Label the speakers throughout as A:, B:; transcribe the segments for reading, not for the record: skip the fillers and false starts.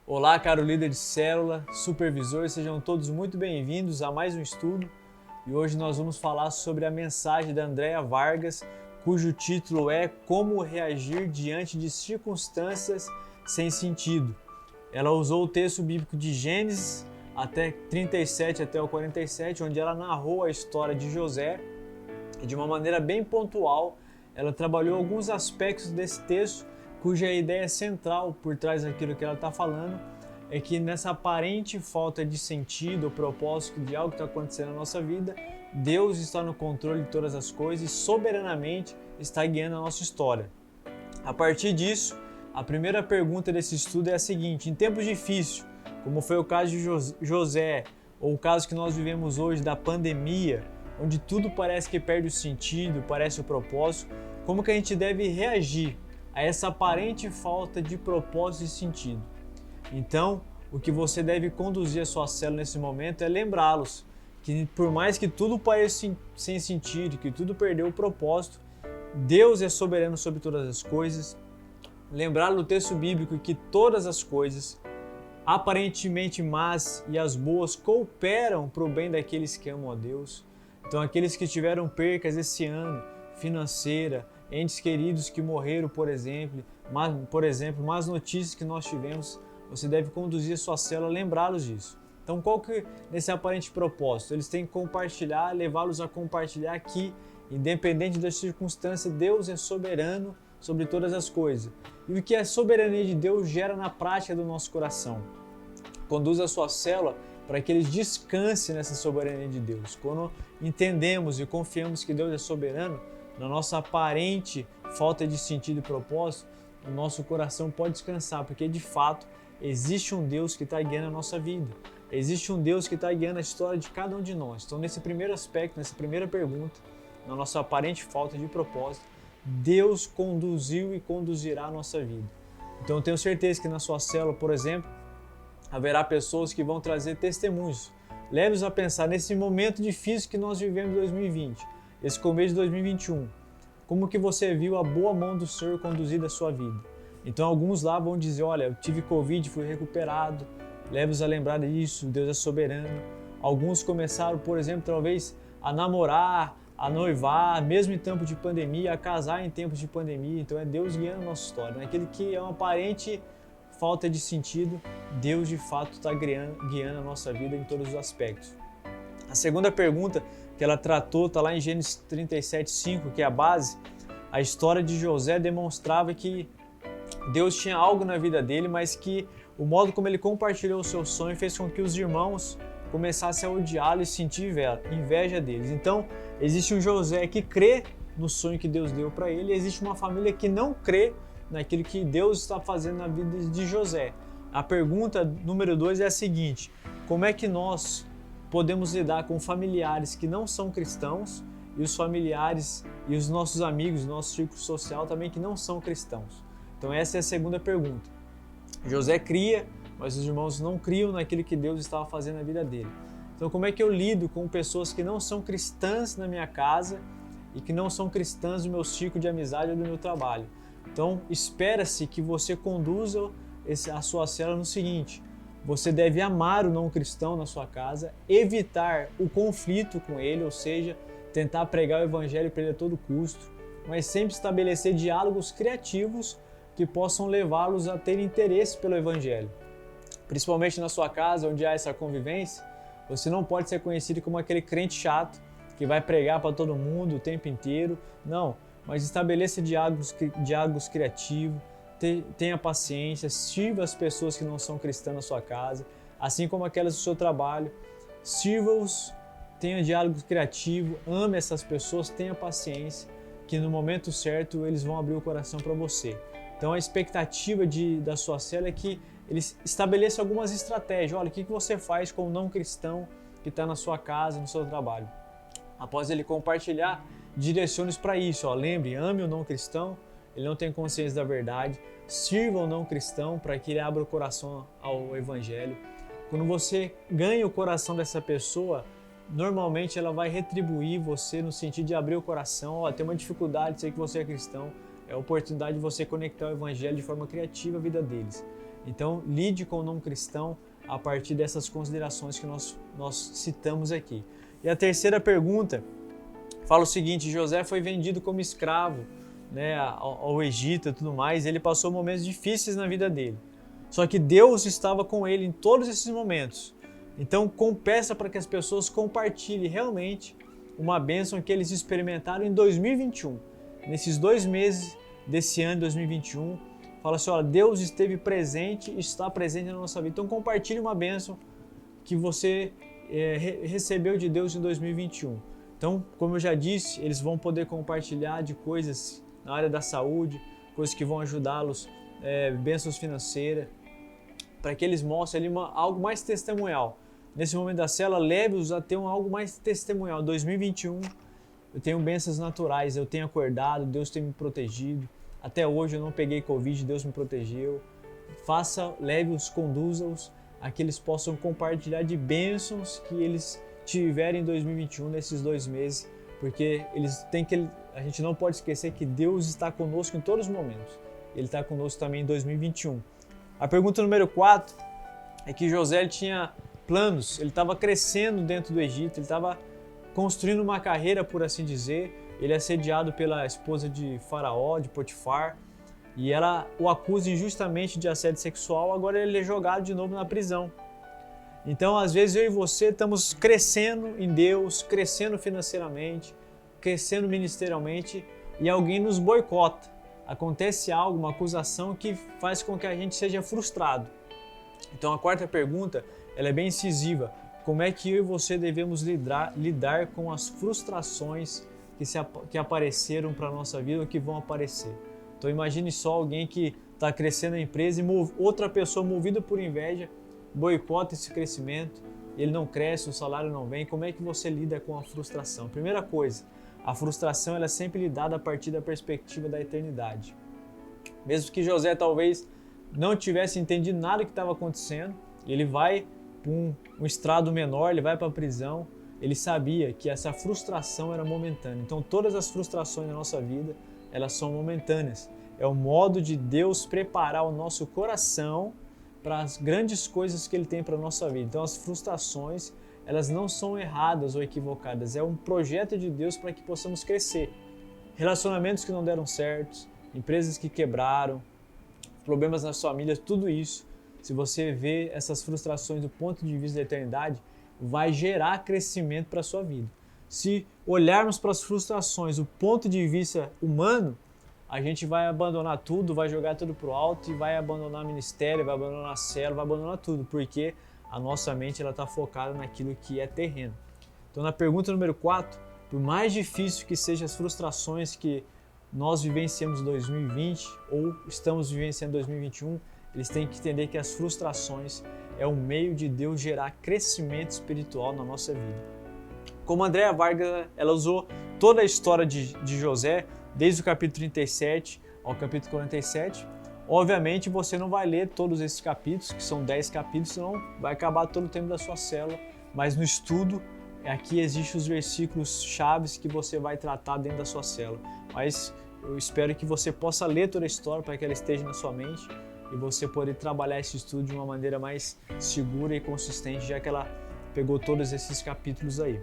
A: Olá, caro líder de célula, supervisor, sejam todos muito bem-vindos a mais um estudo. E hoje nós vamos falar sobre a mensagem da Andréa Vargas, cujo título é Como reagir diante de circunstâncias sem sentido. Ela usou o texto bíblico de Gênesis até 37 até o 47, onde ela narrou a história de José e de uma maneira bem pontual, ela trabalhou alguns aspectos desse texto, cuja ideia central por trás daquilo que ela está falando é que nessa aparente falta de sentido ou propósito de algo que está acontecendo na nossa vida, Deus está no controle de todas as coisas e soberanamente está guiando a nossa história. A partir disso, a primeira pergunta desse estudo é a seguinte: em tempos difíceis, como foi o caso de José, ou o caso que nós vivemos hoje da pandemia, onde tudo parece que perde o sentido, parece o propósito, como que a gente deve reagir a essa aparente falta de propósito e sentido? Então, o que você deve conduzir a sua célula nesse momento é lembrá-los que por mais que tudo pareça sem sentido, que tudo perdeu o propósito, Deus é soberano sobre todas as coisas. Lembrar do texto bíblico que todas as coisas, aparentemente más e as boas, cooperam para o bem daqueles que amam a Deus. Então, aqueles que tiveram percas esse ano, financeira, entes queridos que morreram, por exemplo, más notícias que nós tivemos, você deve conduzir a sua célula a lembrá-los disso. Então, qual que é esse aparente propósito? Eles têm que compartilhar, levá-los a compartilhar que, independente das circunstâncias, Deus é soberano sobre todas as coisas. E o que a soberania de Deus gera na prática do nosso coração. Conduza a sua célula para que eles descansem nessa soberania de Deus. Quando entendemos e confiamos que Deus é soberano, na nossa aparente falta de sentido e propósito, o nosso coração pode descansar, porque de fato existe um Deus que está guiando a nossa vida. Existe um Deus que está guiando a história de cada um de nós. Então, nesse primeiro aspecto, nessa primeira pergunta, na nossa aparente falta de propósito, Deus conduziu e conduzirá a nossa vida. Então, eu tenho certeza que na sua célula, por exemplo, haverá pessoas que vão trazer testemunhos. Leve-os a pensar nesse momento difícil que nós vivemos em 2020, esse começo de 2021. Como que você viu a boa mão do Senhor conduzir a sua vida? Então, alguns lá vão dizer, olha, eu tive Covid, fui recuperado. Leve-os a lembrar disso, Deus é soberano. Alguns começaram, por exemplo, talvez a namorar, a noivar, mesmo em tempo de pandemia, a casar em tempos de pandemia. Então, é Deus guiando a nossa história. Naquele que é uma aparente falta de sentido, Deus de fato está guiando a nossa vida em todos os aspectos. A segunda pergunta que ela tratou está lá em Gênesis 37:5, que é a base. A história de José demonstrava que Deus tinha algo na vida dele, mas que o modo como ele compartilhou o seu sonho fez com que os irmãos começassem a odiá-lo e sentir inveja deles. Então, existe um José que crê no sonho que Deus deu para ele, e existe uma família que não crê naquilo que Deus está fazendo na vida de José. A pergunta número 2 é a seguinte: como é que nós podemos lidar com familiares que não são cristãos e os familiares e os nossos amigos, nosso círculo social também que não são cristãos? Então essa é a segunda pergunta. José cria, mas os irmãos não criam naquilo que Deus estava fazendo na vida dele. Então como é que eu lido com pessoas que não são cristãs na minha casa e que não são cristãs no meu círculo de amizade ou do meu trabalho? Então espera-se que você conduza a sua célula no seguinte: você deve amar o não cristão na sua casa, evitar o conflito com ele, ou seja, tentar pregar o evangelho para ele a todo custo, mas sempre estabelecer diálogos criativos que possam levá-los a ter interesse pelo evangelho. Principalmente na sua casa, onde há essa convivência, você não pode ser conhecido como aquele crente chato que vai pregar para todo mundo o tempo inteiro. Não, mas estabeleça diálogos criativos, tenha paciência, sirva as pessoas que não são cristãs na sua casa, assim como aquelas do seu trabalho. Sirva-os, tenha diálogo criativo, ame essas pessoas, tenha paciência, que no momento certo eles vão abrir o coração para você. Então a expectativa da sua célula é que eles estabeleçam algumas estratégias. Olha, o que você faz com o não cristão que está na sua casa, no seu trabalho? Após ele compartilhar, direcione-os para isso. Lembre, ame o não cristão, ele não tem consciência da verdade. Sirva o não cristão para que ele abra o coração ao evangelho. Quando você ganha o coração dessa pessoa, normalmente ela vai retribuir você no sentido de abrir o coração. Tem uma dificuldade, sei que você é cristão, é a oportunidade de você conectar o evangelho de forma criativa à vida deles. Então, lide com o não cristão a partir dessas considerações que nós citamos aqui. E a terceira pergunta fala o seguinte: José foi vendido como escravo, né, ao Egito e tudo mais. Ele passou momentos difíceis na vida dele. Só que Deus estava com ele em todos esses momentos. Então, peça para que as pessoas compartilhem realmente uma bênção que eles experimentaram em 2021. Nesses 2 meses desse ano, 2021, fala assim: olha, Deus esteve presente e está presente na nossa vida. Então, compartilhe uma bênção que você recebeu de Deus em 2021. Então, como eu já disse, eles vão poder compartilhar de coisas na área da saúde, coisas que vão ajudá-los, bênçãos financeiras, para que eles mostrem ali algo mais testemunhal. Nesse momento da célula, leve-os a ter algo mais testemunhal. 2021, eu tenho bênçãos naturais, eu tenho acordado, Deus tem me protegido. Até hoje eu não peguei Covid, Deus me protegeu. Leve-os, conduza-os a que eles possam compartilhar de bênçãos que eles tiverem em 2021, nesses 2 meses, porque a gente não pode esquecer que Deus está conosco em todos os momentos. Ele está conosco também em 2021. A pergunta número 4 é que José tinha planos, ele estava crescendo dentro do Egito, ele estava construindo uma carreira, por assim dizer. Ele é assediado pela esposa de Faraó, de Potifar, e ela o acusa injustamente de assédio sexual. Agora ele é jogado de novo na prisão. Então, às vezes, eu e você estamos crescendo em Deus, crescendo financeiramente, crescendo ministerialmente, e alguém nos boicota. Acontece algo, uma acusação que faz com que a gente seja frustrado. Então, a quarta pergunta, ela é bem incisiva. Como é que eu e você devemos lidar com as frustrações que apareceram para a nossa vida ou que vão aparecer? Então, imagine só alguém que está crescendo na empresa e outra pessoa movida por inveja boicota esse crescimento, ele não cresce, o salário não vem. Como é que você lida com a frustração? Primeira coisa, a frustração ela é sempre lidada a partir da perspectiva da eternidade. Mesmo que José talvez não tivesse entendido nada que estava acontecendo, ele vai para um estrado menor, ele vai para a prisão, ele sabia que essa frustração era momentânea. Então todas as frustrações na nossa vida, elas são momentâneas. É o modo de Deus preparar o nosso coração para as grandes coisas que Ele tem para a nossa vida. Então as frustrações, elas não são erradas ou equivocadas, é um projeto de Deus para que possamos crescer. Relacionamentos que não deram certo, empresas que quebraram, problemas nas famílias, tudo isso, se você vê essas frustrações do ponto de vista da eternidade, vai gerar crescimento para a sua vida. Se olharmos para as frustrações do ponto de vista humano, a gente vai abandonar tudo, vai jogar tudo pro alto e vai abandonar o ministério, vai abandonar a célula, vai abandonar tudo, porque a nossa mente está focada naquilo que é terreno. Então, na pergunta número 4, por mais difícil que sejam as frustrações que nós vivenciamos em 2020 ou estamos vivenciando em 2021, eles têm que entender que as frustrações é um meio de Deus gerar crescimento espiritual na nossa vida. Como a Andréa Vargas, ela usou toda a história de José, desde o capítulo 37 ao capítulo 47. Obviamente você não vai ler todos esses capítulos, que são 10 capítulos, senão vai acabar todo o tempo da sua célula. Mas no estudo, aqui existem os versículos chaves que você vai tratar dentro da sua célula. Mas eu espero que você possa ler toda a história para que ela esteja na sua mente e você poder trabalhar esse estudo de uma maneira mais segura e consistente, já que ela pegou todos esses capítulos aí.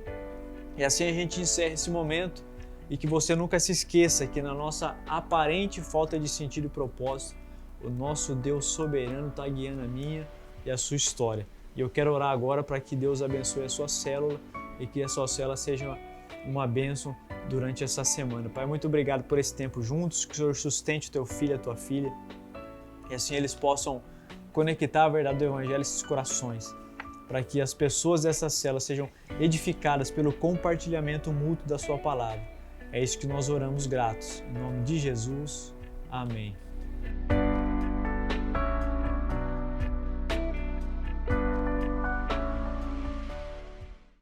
A: E assim a gente encerra esse momento. E que você nunca se esqueça que na nossa aparente falta de sentido e propósito, o nosso Deus soberano está guiando a minha e a sua história. E eu quero orar agora para que Deus abençoe a sua célula e que a sua célula seja uma bênção durante essa semana. Pai, muito obrigado por esse tempo juntos, que o Senhor sustente o teu filho e a tua filha, e assim eles possam conectar a verdade do Evangelho a esses corações, para que as pessoas dessa célula sejam edificadas pelo compartilhamento mútuo da sua palavra. É isso que nós oramos gratos. Em nome de Jesus. Amém.